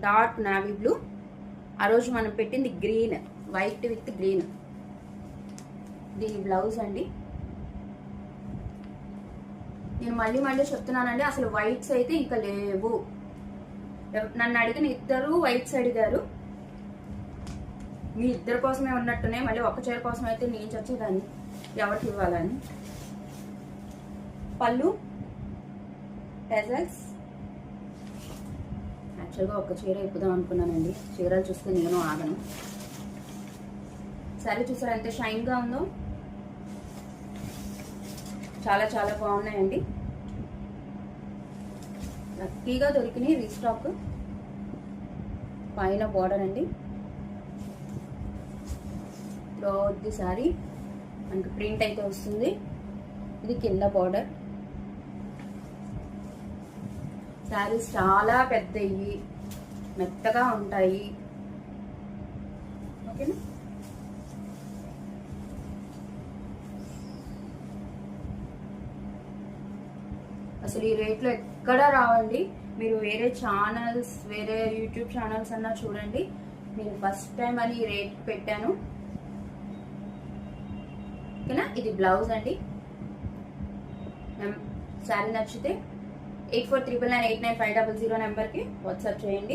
Dark navy blue. ఆ రోజు మనం పెట్టింది గ్రీన్, వైట్ విత్ గ్రీన్. దీని బ్లౌజ్ అండి. నేను మళ్ళీ మళ్ళీ చెప్తున్నానండి, అసలు వైట్స్ అయితే ఇంకా లేవు. నన్ను అడిగిన ఇద్దరు వైట్స్ అడిగారు. మీ ఇద్దరు కోసమే ఉన్నట్టున్నాయి. మళ్ళీ ఒక్క చీర కోసం అయితే నేను చచ్చేదాన్ని ఎవరికి ఇవ్వాలని. పళ్ళు టెజల్స్. యాక్చువల్గా ఒక్క చీర ఇప్పుదాం అనుకున్నానండి, చీరలు చూస్తే నేను ఆగను. సరే చూసారు ఎంత షైన్గా ఉందో, చాలా చాలా బాగున్నాయండి. లక్కీగా దొరికినాయి రీస్టాక్. పైన బోర్డర్ అండి, ది సారీ మనకి ప్రింట్ అయితే వస్తుంది. ఇది కింద బోర్డర్. శారీస్ చాలా పెద్దవి, మెత్తగా ఉంటాయి. ఓకేనా? అసలు ఈ రేట్లో ఎక్కడా రావండి. మీరు వేరే ఛానల్స్, వేరే యూట్యూబ్ ఛానల్స్ అన్నా చూడండి. నేను ఫస్ట్ టైం అని ఈ రేట్ పెట్టాను. ఓకేనా? ఇది బ్లౌజ్ అండి. శారీ నచ్చితే 8499989500 నెంబర్కి వాట్సాప్ చేయండి.